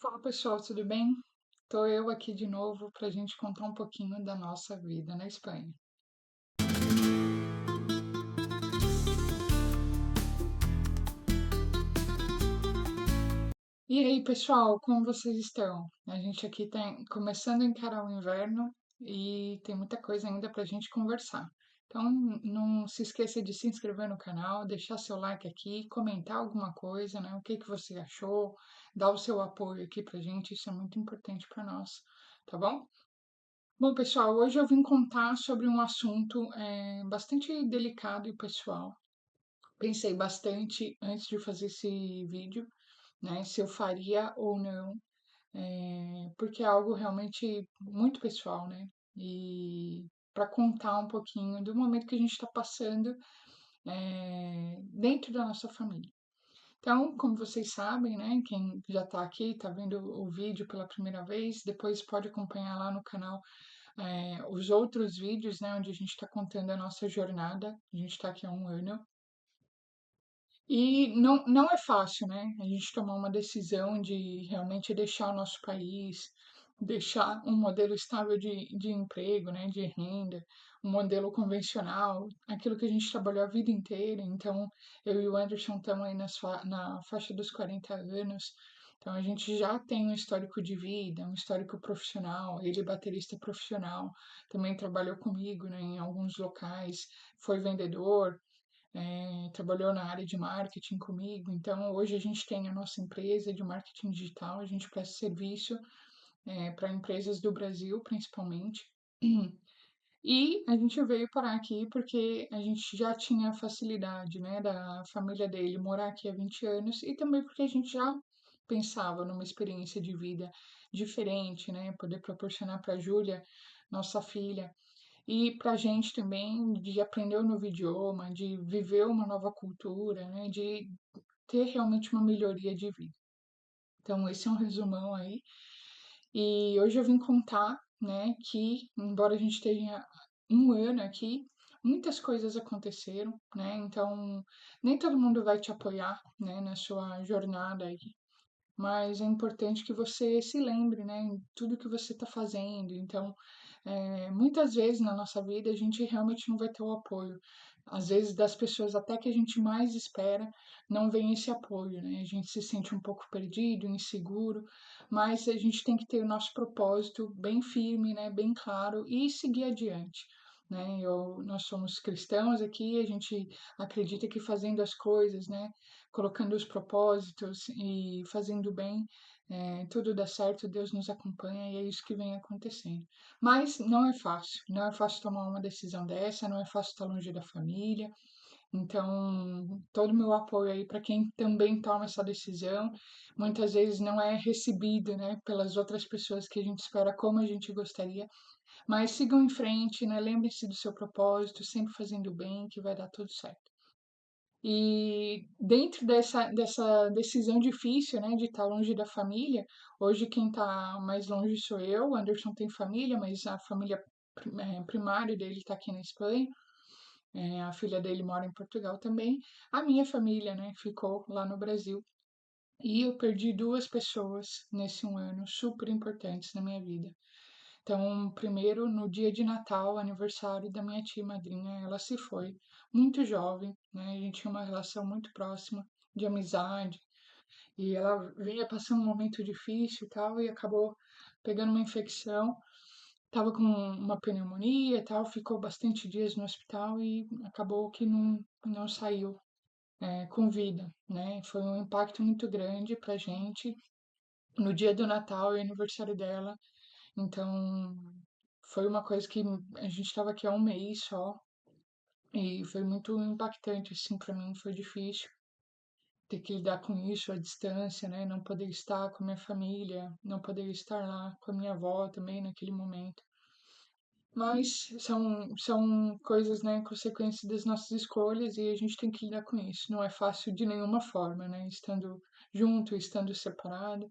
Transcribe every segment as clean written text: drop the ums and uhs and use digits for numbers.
Fala pessoal, tudo bem? Tô eu aqui de novo para a gente contar um pouquinho da nossa vida na Espanha. E aí, pessoal, como vocês estão? A gente aqui tá começando a encarar o inverno e tem muita coisa ainda para a gente conversar. Então, não se esqueça de se inscrever no canal, deixar seu like aqui, comentar alguma coisa, né? O que que você achou, dar o seu apoio aqui pra gente, isso é muito importante para nós, tá bom? Bom, pessoal, hoje eu vim contar sobre um assunto bastante delicado e pessoal. Pensei bastante antes de fazer esse vídeo, né, se eu faria ou não, porque é algo realmente muito pessoal, né? E para contar um pouquinho do momento que a gente está passando dentro da nossa família. Então, como vocês sabem, né, quem já está aqui, está vendo o vídeo pela primeira vez, depois pode acompanhar lá no canal os outros vídeos, né, onde a gente está contando a nossa jornada. A gente está aqui há um ano. E não é fácil, né? A gente tomar uma decisão de realmente deixar o nosso país, deixar um modelo estável de emprego, né, de renda, um modelo convencional, aquilo que a gente trabalhou a vida inteira. Então, eu e o Anderson estamos aí na faixa dos 40 anos. Então, a gente já tem um histórico de vida, um histórico profissional. Ele é baterista profissional, também trabalhou comigo, né, em alguns locais, foi vendedor, trabalhou na área de marketing comigo. Então, hoje a gente tem a nossa empresa de marketing digital, a gente presta serviço para empresas do Brasil, principalmente. E a gente veio parar aqui porque a gente já tinha a facilidade, né, da família dele morar aqui há 20 anos e também porque a gente já pensava numa experiência de vida diferente, né, poder proporcionar para a Júlia, nossa filha, e para a gente também de aprender um novo idioma, de viver uma nova cultura, né, de ter realmente uma melhoria de vida. Então, esse é um resumão aí. E hoje eu vim contar, né, que embora a gente tenha um ano aqui, muitas coisas aconteceram, né? Então, nem todo mundo vai te apoiar, né, na sua jornada aí, mas é importante que você se lembre, né, em tudo que você está fazendo. Então, muitas vezes na nossa vida a gente realmente não vai ter o apoio. Às vezes das pessoas até que a gente mais espera, não vem esse apoio, né? A gente se sente um pouco perdido, inseguro, mas a gente tem que ter o nosso propósito bem firme, né, bem claro e seguir adiante. Né? Nós somos cristãos aqui, a gente acredita que fazendo as coisas, né, colocando os propósitos e fazendo bem, tudo dá certo, Deus nos acompanha e é isso que vem acontecendo. Mas não é fácil, não é fácil tomar uma decisão dessa, não é fácil estar longe da família. Então, todo o meu apoio aí para quem também toma essa decisão, muitas vezes não é recebido, né, pelas outras pessoas que a gente espera como a gente gostaria, mas sigam em frente, né, lembre-se do seu propósito, sempre fazendo o bem, que vai dar tudo certo. E dentro dessa decisão difícil, né, de estar longe da família, hoje quem está mais longe sou eu. O Anderson tem família, mas a família primária dele está aqui na Espanha. A filha dele mora em Portugal também. A minha família, né, ficou lá no Brasil. E eu perdi duas pessoas nesse um ano super importantes na minha vida. Então, primeiro, no dia de Natal, aniversário da minha tia madrinha, ela se foi, muito jovem, né? A gente tinha uma relação muito próxima de amizade, e ela vinha passando um momento difícil e tal, e acabou pegando uma infecção, tava com uma pneumonia e tal, ficou bastante dias no hospital e acabou que não saiu, com vida, né? Foi um impacto muito grande pra gente no dia do Natal e aniversário dela. Então, foi uma coisa que a gente estava aqui há um mês só e foi muito impactante, assim, para mim foi difícil ter que lidar com isso à distância, né? Não poder estar com a minha família, não poder estar lá com a minha avó também naquele momento. Mas são coisas, né, consequências das nossas escolhas e a gente tem que lidar com isso. Não é fácil de nenhuma forma, né? Estando junto, estando separado.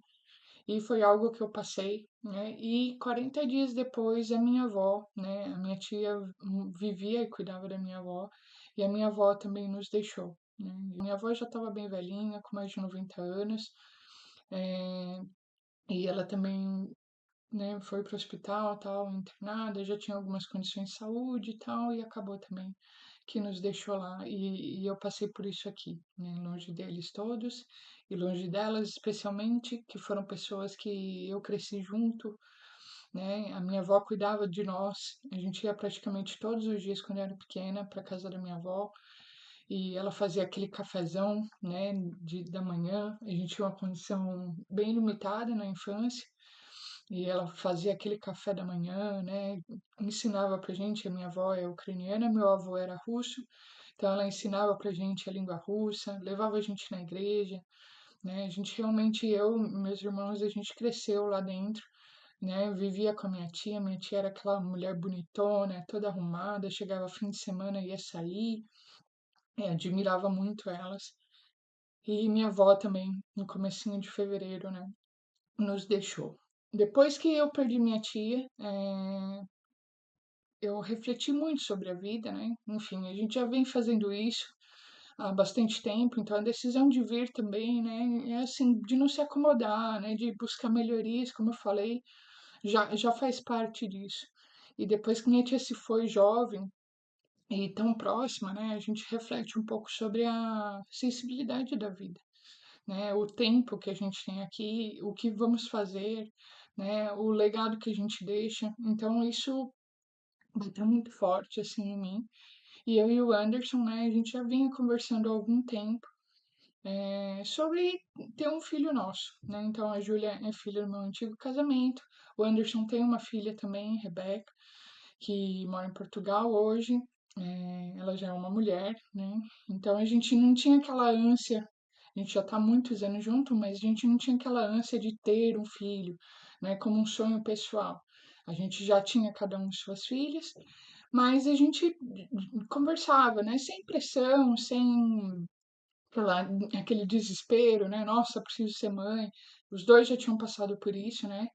E foi algo que eu passei, né? E 40 dias depois, a minha avó, né? A minha tia vivia e cuidava da minha avó, e a minha avó também nos deixou, né? Minha avó já estava bem velhinha, com mais de 90 anos, e ela também, né, foi para o hospital, tal, internada, já tinha algumas condições de saúde e tal, e acabou também que nos deixou lá. E eu passei por isso aqui, né, longe deles todos e longe delas, especialmente, que foram pessoas que eu cresci junto, né? A minha avó cuidava de nós. A gente ia praticamente todos os dias quando eu era pequena para casa da minha avó e ela fazia aquele cafezão, né, da manhã. A gente tinha uma condição bem limitada na infância e ela fazia aquele café da manhã, né, ensinava pra gente. A minha avó é ucraniana, meu avô era russo, então ela ensinava pra gente a língua russa, levava a gente na igreja, né? A gente realmente, eu, meus irmãos, a gente cresceu lá dentro, né? Eu vivia com a minha tia era aquela mulher bonitona, toda arrumada, chegava fim de semana ia sair, admirava muito elas. E minha avó também, no comecinho de fevereiro, né, nos deixou. Depois que eu perdi minha tia, eu refleti muito sobre a vida, né? Enfim, a gente já vem fazendo isso há bastante tempo, então a decisão de vir também, né, é assim, de não se acomodar, né, de buscar melhorias, como eu falei, já faz parte disso. E depois que minha tia se foi jovem e tão próxima, né, a gente reflete um pouco sobre a sensibilidade da vida, né, o tempo que a gente tem aqui, o que vamos fazer, né, o legado que a gente deixa. Então isso bateu muito forte assim em mim. E eu e o Anderson, né, a gente já vinha conversando há algum tempo sobre ter um filho nosso, né? Então a Júlia é filha do meu antigo casamento, o Anderson tem uma filha também, Rebeca, que mora em Portugal hoje. Ela já é uma mulher, né? Então a gente não tinha aquela ânsia, a gente já está há muitos anos junto, mas a gente não tinha aquela ânsia de ter um filho, né? Como um sonho pessoal. A gente já tinha cada um suas filhas, mas a gente conversava, né? Sem pressão, sem aquele desespero, né? Nossa, preciso ser mãe. Os dois já tinham passado por isso, né?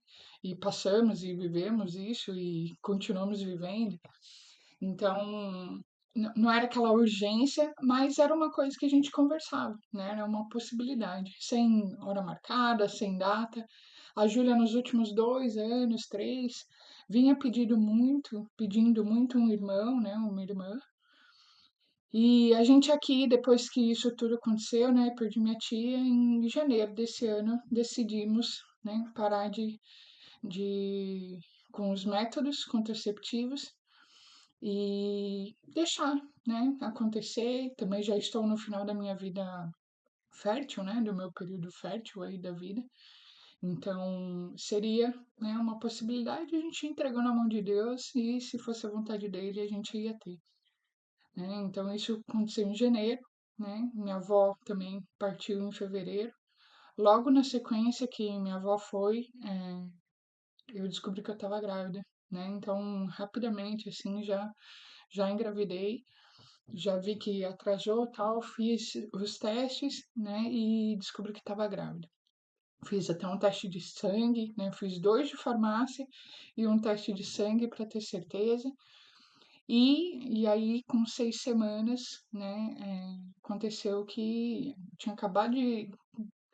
E passamos e vivemos isso e continuamos vivendo. Então, não era aquela urgência, mas era uma coisa que a gente conversava, né? Era uma possibilidade, sem hora marcada, sem data. A Júlia, nos últimos 2 anos, 3, vinha pedindo muito um irmão, né? Uma irmã. E a gente aqui, depois que isso tudo aconteceu, né, perdi minha tia, em janeiro desse ano, decidimos, né, parar de com os métodos contraceptivos e deixar, né, acontecer. Também já estou no final da minha vida fértil, né, do meu período fértil aí da vida. Então, seria, né, uma possibilidade, a gente entregou na mão de Deus e se fosse a vontade dele, a gente ia ter, né? Então isso aconteceu em janeiro, né? Minha avó também partiu em fevereiro. Logo na sequência que minha avó foi, eu descobri que eu estava grávida, né? Então rapidamente assim já engravidei, já vi que atrasou tal, fiz os testes, né? E descobri que estava grávida. Fiz até um teste de sangue, né? Fiz 2 de farmácia e um teste de sangue para ter certeza. E aí, com 6 semanas, né, aconteceu que tinha acabado de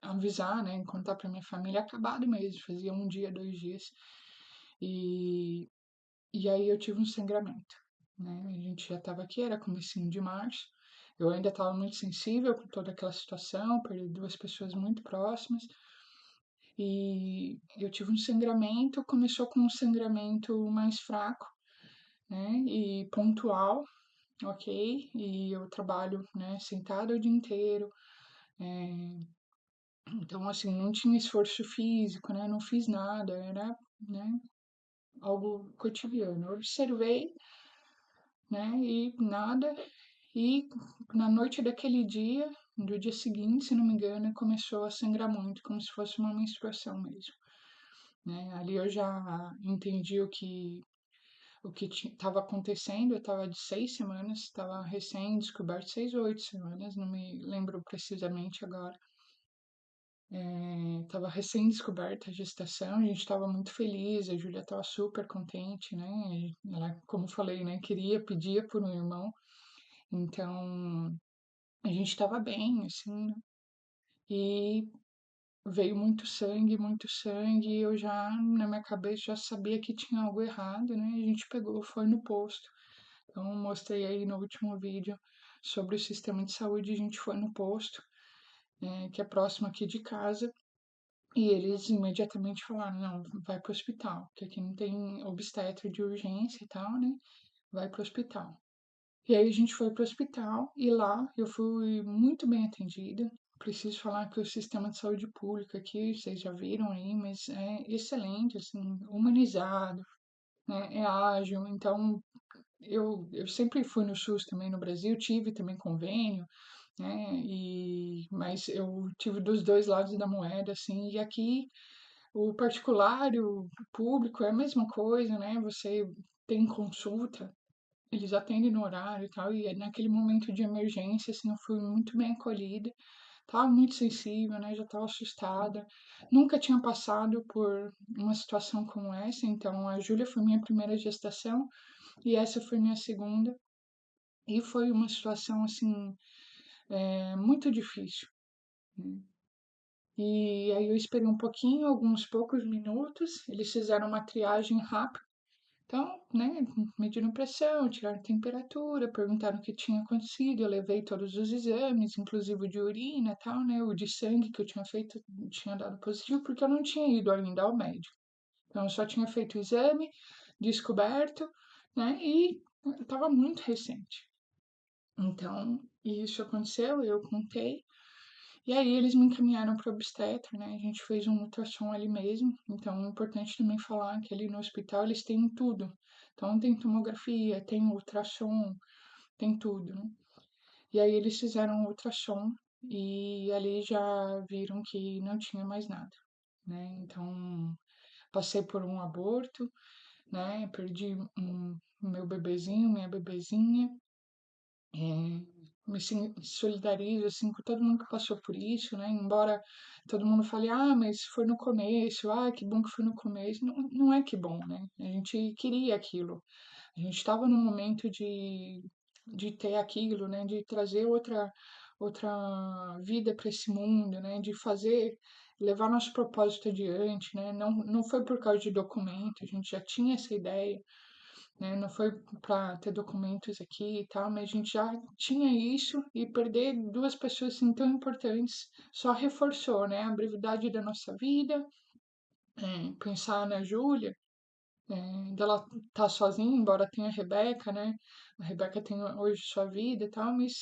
avisar, né, contar para minha família, acabado mesmo, fazia um dia, 2 dias. E, e aí eu tive um sangramento, né? A gente já estava aqui, era comecinho de março. Eu ainda estava muito sensível com toda aquela situação, perdi 2 pessoas muito próximas. E eu tive um sangramento, começou com um sangramento mais fraco, né, e pontual, ok? E eu trabalho, né, sentada o dia inteiro. Então, assim, não tinha esforço físico, né? Não fiz nada, era, né, algo cotidiano. Eu observei, né, e nada. E na noite daquele dia, do dia seguinte, se não me engano, começou a sangrar muito, como se fosse uma menstruação mesmo, né? Ali eu já entendi o que estava acontecendo. Eu estava de 6 semanas, estava recém-descoberto, 6 ou 8 semanas, não me lembro precisamente agora. Estava recém-descoberta a gestação, a gente estava muito feliz, a Júlia estava super contente, né? Ela, como eu falei, né, pedia por um irmão, então a gente estava bem, assim, né? E veio muito sangue, e eu já, na minha cabeça, já sabia que tinha algo errado, né? A gente pegou, foi no posto. Então, eu mostrei aí no último vídeo sobre o sistema de saúde, a gente foi no posto, que é próximo aqui de casa, e eles imediatamente falaram, não, vai pro hospital, porque aqui não tem obstetra de urgência e tal, né? Vai pro hospital. E aí a gente foi pro hospital e lá eu fui muito bem atendida. Preciso falar que o sistema de saúde pública aqui, vocês já viram aí, mas é excelente, assim, humanizado, né? É ágil. Então, eu sempre fui no SUS também no Brasil, tive também convênio, né? Mas eu tive dos dois lados da moeda, assim, e aqui o particular e o público é a mesma coisa, né? Você tem consulta, eles atendem no horário e tal, e naquele momento de emergência, assim, eu fui muito bem acolhida, estava muito sensível, né? Já estava assustada, nunca tinha passado por uma situação como essa, então a Júlia foi minha primeira gestação e essa foi minha segunda, e foi uma situação, assim, muito difícil, né? E aí eu esperei um pouquinho, alguns poucos minutos, eles fizeram uma triagem rápida. Então, né, mediram pressão, tiraram temperatura, perguntaram o que tinha acontecido. Eu levei todos os exames, inclusive o de urina e tal, né? O de sangue que eu tinha feito tinha dado positivo, porque eu não tinha ido ainda ao médico. Então, eu só tinha feito o exame, descoberto, né? E estava muito recente. Então, isso aconteceu, eu contei. E aí eles me encaminharam para o obstetra, né? A gente fez um ultrassom ali mesmo. Então é importante também falar que ali no hospital eles têm tudo. Então tem tomografia, tem ultrassom, tem tudo, né? E aí eles fizeram um ultrassom e ali já viram que não tinha mais nada, né? Então passei por um aborto, né? Perdi meu bebezinho, minha bebezinha. Me solidarizo assim com todo mundo que passou por isso, né? Embora todo mundo fale, ah, mas foi no começo, ah, que bom que foi no começo. Não, não é que bom, né? A gente queria aquilo. A gente estava num momento de ter aquilo, né? De trazer outra vida para esse mundo, né? De fazer, levar nosso propósito adiante, né? Não foi por causa de documento, a gente já tinha essa ideia, né? Não foi para ter documentos aqui e tal, mas a gente já tinha isso e perder duas pessoas assim tão importantes só reforçou, né? A brevidade da nossa vida, pensar na Júlia, dela tá sozinha, embora tenha a Rebeca, né? A Rebeca tem hoje sua vida e tal, mas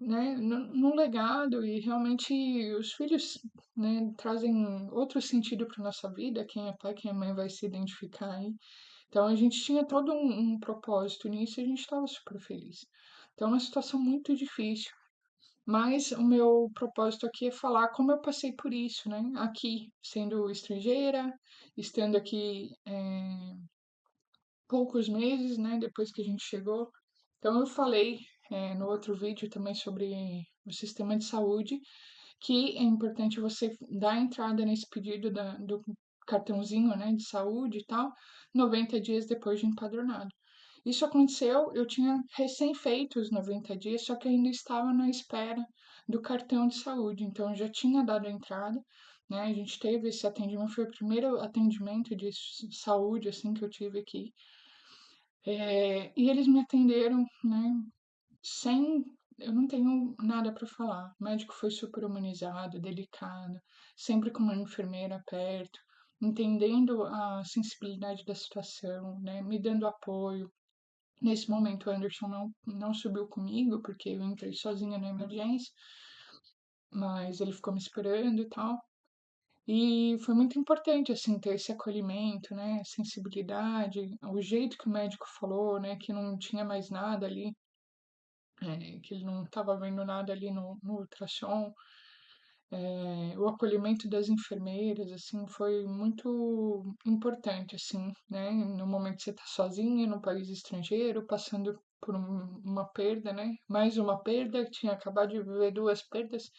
né, no legado e realmente os filhos, né, trazem outro sentido para nossa vida. Quem é pai, quem é mãe vai se identificar aí. Então a gente tinha todo um propósito nisso e a gente estava super feliz. Então é uma situação muito difícil, mas o meu propósito aqui é falar como eu passei por isso, né? Aqui, sendo estrangeira, estando aqui poucos meses, né, depois que a gente chegou. Então eu falei no outro vídeo também sobre o sistema de saúde, que é importante você dar entrada nesse pedido do cartãozinho, né, de saúde e tal, 90 dias depois de empadronado. Isso aconteceu, eu tinha recém feito os 90 dias, só que ainda estava na espera do cartão de saúde, então eu já tinha dado a entrada, né? A gente teve esse atendimento, foi o primeiro atendimento de saúde assim que eu tive aqui. E eles me atenderam, né, sem. Eu não tenho nada para falar. O médico foi super humanizado, delicado, sempre com uma enfermeira perto, entendendo a sensibilidade da situação, né, me dando apoio. Nesse momento, o Anderson não subiu comigo, porque eu entrei sozinha na emergência, mas ele ficou me esperando e tal. E foi muito importante, assim, ter esse acolhimento, né, sensibilidade, o jeito que o médico falou, né, que não tinha mais nada ali, que ele não estava vendo nada ali no ultrassom. O acolhimento das enfermeiras, assim, foi muito importante, assim, né, no momento que você está sozinha, num país estrangeiro, passando por uma perda, né, mais uma perda, tinha acabado de viver duas perdas,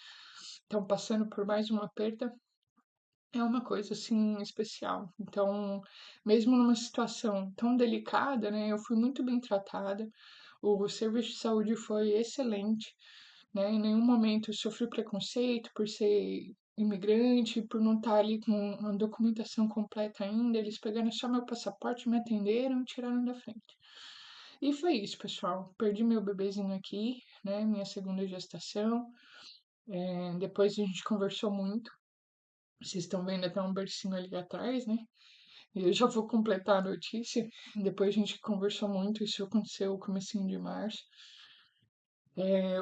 então passando por mais uma perda, é uma coisa assim especial. Então, mesmo numa situação tão delicada, né, eu fui muito bem tratada. O serviço de saúde foi excelente, né? Em nenhum momento eu sofri preconceito por ser imigrante, por não estar ali com uma documentação completa ainda, eles pegaram só meu passaporte, me atenderam e tiraram da frente. E foi isso, pessoal. Perdi meu bebezinho aqui, né? Minha segunda gestação. Depois a gente conversou muito. Vocês estão vendo até um bercinho ali atrás, né? E eu já vou completar a notícia. Depois a gente conversou muito, isso aconteceu no comecinho de março.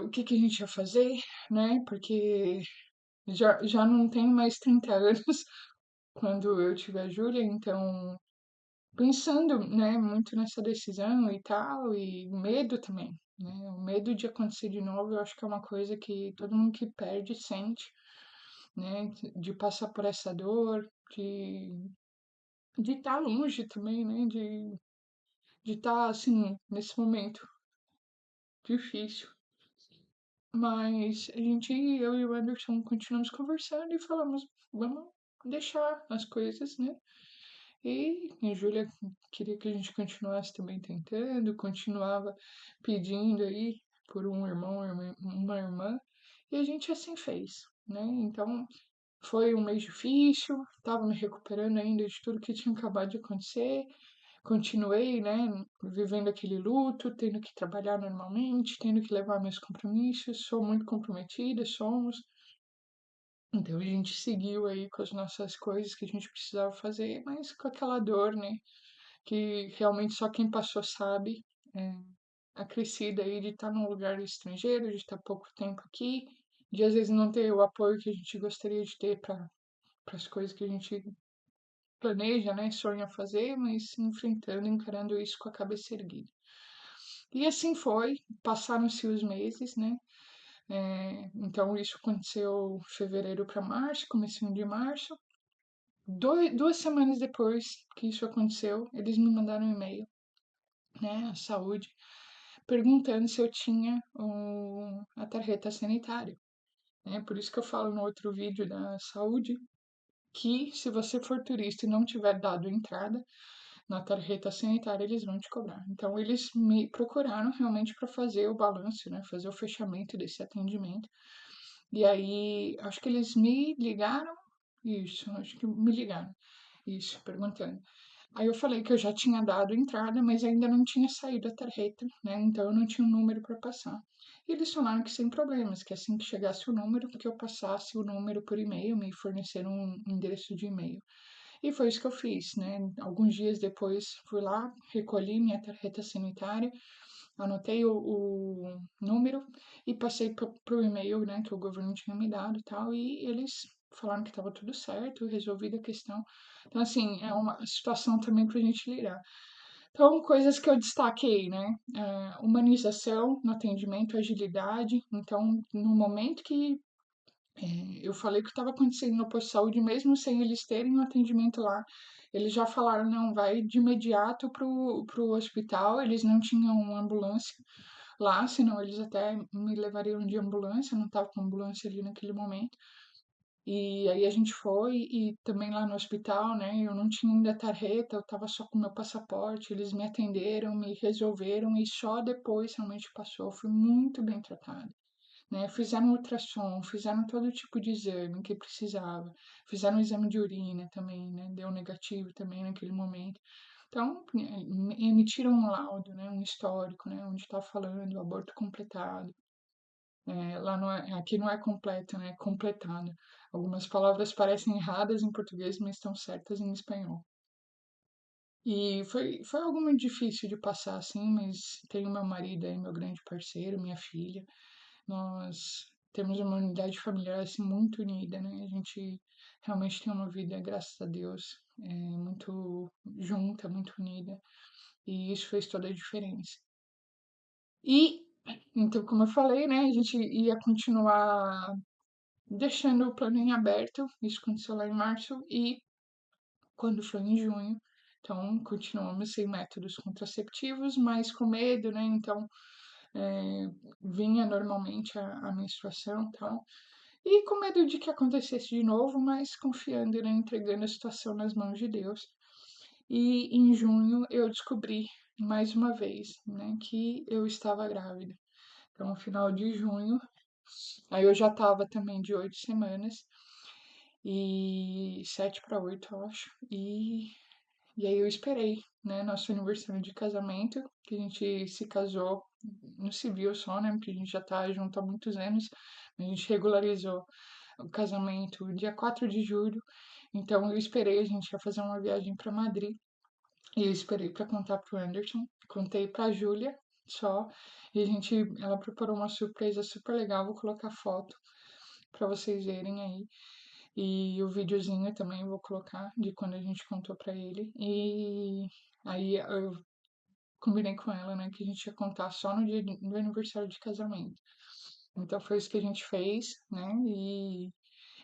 O que que a gente ia fazer, né? Porque já não tenho mais 30 anos quando eu tive a Júlia, então pensando, né, muito nessa decisão e tal, e medo também, né? O medo de acontecer de novo, eu acho que é uma coisa que todo mundo que perde sente, né? De passar por essa dor, de estar longe também, né? De estar, assim, nesse momento difícil. Mas eu e o Anderson continuamos conversando e falamos, vamos deixar as coisas, né? E a Júlia queria que a gente continuasse também tentando, continuava pedindo aí por um irmão, uma irmã, e a gente assim fez, né? Então foi um mês difícil, estava me recuperando ainda de tudo que tinha acabado de acontecer. Continuei, né, vivendo aquele luto, tendo que trabalhar normalmente, tendo que levar meus compromissos. Sou muito comprometida, somos. Então a gente seguiu aí com as nossas coisas que a gente precisava fazer, mas com aquela dor, né, que realmente só quem passou sabe. É, a crescida aí de estar num lugar estrangeiro, de estar pouco tempo aqui, de às vezes não ter o apoio que a gente gostaria de ter para as coisas que a gente planeja, né, sonha fazer, mas enfrentando, encarando isso com a cabeça erguida. E assim foi, passaram-se os meses, né? Então isso aconteceu fevereiro para março, comecinho de março. 2 semanas depois que isso aconteceu, eles me mandaram um e-mail, né, a saúde, perguntando se eu tinha a tarjeta sanitária. Né? Por isso que eu falo no outro vídeo da saúde que se você for turista e não tiver dado entrada na tarjeta sanitária, eles vão te cobrar. Então, eles me procuraram realmente para fazer o balanço, né? Fazer o fechamento desse atendimento. E aí, acho que eles me ligaram, isso, acho que me ligaram, isso, perguntando. Aí eu falei que eu já tinha dado entrada, mas ainda não tinha saído a tarjeta, né? Então eu não tinha um número para passar. E eles falaram que sem problemas, que assim que chegasse o número, que eu passasse o número por e-mail, me forneceram um endereço de e-mail. E foi isso que eu fiz, né? Alguns dias depois fui lá, recolhi minha tarjeta sanitária, anotei o número e passei pro e-mail, né, que o governo tinha me dado e tal, e eles falaram que estava tudo certo, resolvida a questão. Então, assim, é uma situação também para a gente lidar. Então, coisas que eu destaquei, né? Humanização no atendimento, agilidade. Então, no momento que eu falei que estava acontecendo no posto de saúde, mesmo sem eles terem um atendimento lá. Eles já falaram, não, vai de imediato pro hospital. Eles não tinham uma ambulância lá, senão eles até me levariam de ambulância, não estava com ambulância ali naquele momento. E aí a gente foi e também lá no hospital, né? Eu não tinha ainda tarjeta, eu estava só com meu passaporte. Eles me atenderam, me resolveram e só depois realmente passou. Fui muito bem tratada, né? Fizeram ultrassom, fizeram todo tipo de exame que precisava, fizeram um exame de urina também, né? Deu negativo também naquele momento. Então, emitiram um laudo, né? Um histórico, né? Onde está falando aborto completado. Lá não é, aqui não é completo, né? É completado. Algumas palavras parecem erradas em português, mas estão certas em espanhol. E foi algo muito difícil de passar, assim, mas tenho meu marido aí, meu grande parceiro, minha filha. Nós temos uma unidade familiar assim muito unida, né? A gente realmente tem uma vida, graças a Deus, muito junta, muito unida, e isso fez toda a diferença. E então, como eu falei, né, a gente ia continuar deixando o plano em aberto. Isso aconteceu lá em março e quando foi em junho, então continuamos sem métodos contraceptivos, mas com medo, né? Então vinha normalmente a menstruação e tal. E com medo de que acontecesse de novo, mas confiando, né, entregando a situação nas mãos de Deus. E em junho eu descobri mais uma vez, né, que eu estava grávida. Então, no final de junho, aí eu já estava também de 8 semanas. e 7 para 8, eu acho. E aí eu esperei, né, nosso aniversário de casamento, que a gente se casou no civil só, né, porque a gente já tá junto há muitos anos. A gente regularizou o casamento dia 4 de julho, então eu esperei, a gente ia fazer uma viagem para Madrid, e eu esperei para contar pro Anderson, contei pra Júlia só, e ela preparou uma surpresa super legal, vou colocar foto para vocês verem aí. E o videozinho também eu vou colocar de quando a gente contou pra ele. E aí eu combinei com ela, né, que a gente ia contar só no dia do aniversário de casamento. Então foi isso que a gente fez, né? E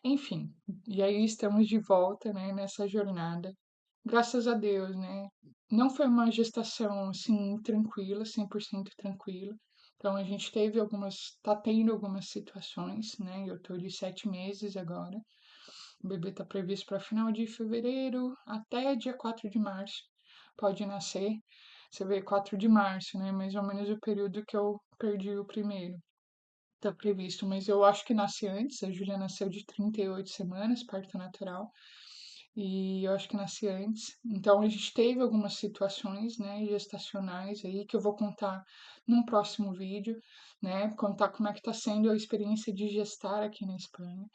enfim, e aí estamos de volta, né, nessa jornada. Graças a Deus, né? Não foi uma gestação assim tranquila, 100% tranquila. Então a gente teve tá tendo algumas situações, né? Eu tô de 7 meses agora. O bebê está previsto para final de fevereiro até dia 4 de março. Pode nascer. Você vê 4 de março, né? Mais ou menos o período que eu perdi o primeiro. Está previsto, mas eu acho que nasce antes. A Júlia nasceu de 38 semanas, parto natural. E eu acho que nasce antes. Então a gente teve algumas situações, né, gestacionais aí que eu vou contar num próximo vídeo, né? Contar como é que está sendo a experiência de gestar aqui na Espanha,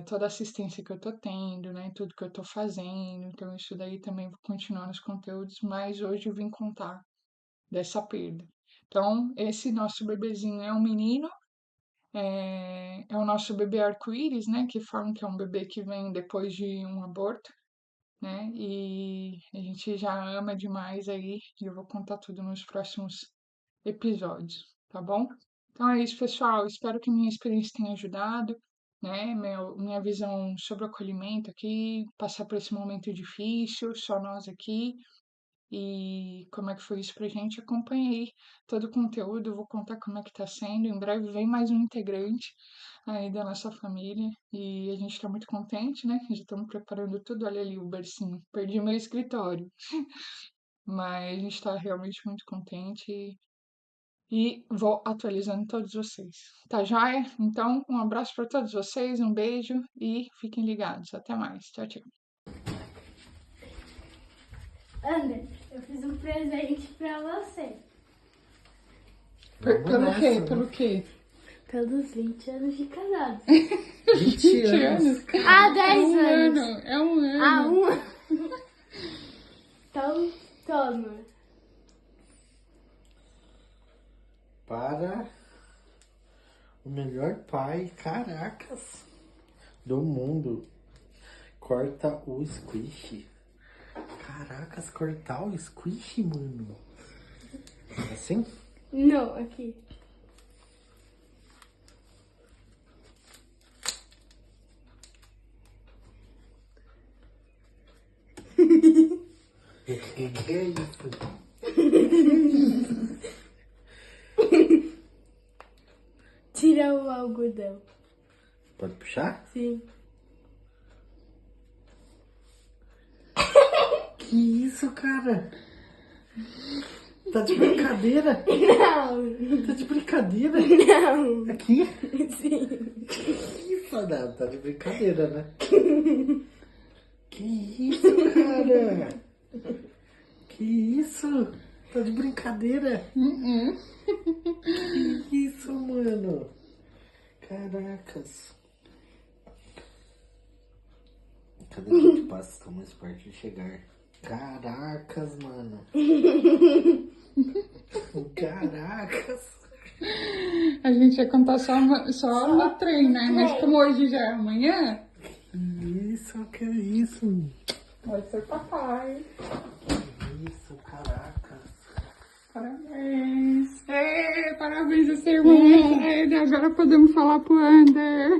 toda a assistência que eu tô tendo, né, tudo que eu tô fazendo. Então, isso daí também vou continuar nos conteúdos, mas hoje eu vim contar dessa perda. Então, esse nosso bebezinho é um menino, é o nosso bebê arco-íris, né, que falam que é um bebê que vem depois de um aborto, né, e a gente já ama demais aí, e eu vou contar tudo nos próximos episódios, tá bom? Então é isso, pessoal. Espero que minha experiência tenha ajudado, né? Minha visão sobre o acolhimento aqui, passar por esse momento difícil, só nós aqui, e como é que foi isso pra gente. Acompanhei todo o conteúdo, vou contar como é que tá sendo. Em breve vem mais um integrante aí da nossa família, e a gente tá muito contente, né? Já estamos preparando tudo. Olha ali o bercinho, perdi meu escritório, mas a gente tá realmente muito contente e vou atualizando todos vocês. Tá joia? Então, um abraço para todos vocês, um beijo e fiquem ligados. Até mais. Tchau, tchau. Ander, eu fiz um presente pra você. Pelo quê? Pelo quê? Pelos 20 anos de casado. 20 anos? Ah, 10 anos. É um ano. Ah, um ano. Então, toma. Para o melhor pai, caracas, do mundo. Corta o squish. Caracas, cortar o squish, mano. Assim? Não, aqui. Que é isso? Tira o algodão. Pode puxar? Sim. Que isso, cara? Tá de brincadeira? Não. Tá de brincadeira? Não. Aqui? Sim. Que isso, não, tá de brincadeira, né? Que isso, cara? Que isso? Tá de brincadeira? Que isso, mano? Caracas. Cada dia que passa, estou mais perto de chegar. Caracas, mano. Caracas. A gente ia contar só no trem, né? Mas como hoje já é amanhã, Que isso? vai ser papai. Que isso, caracas. Parabéns. Parabéns a seu irmão. Agora podemos falar pro Ander.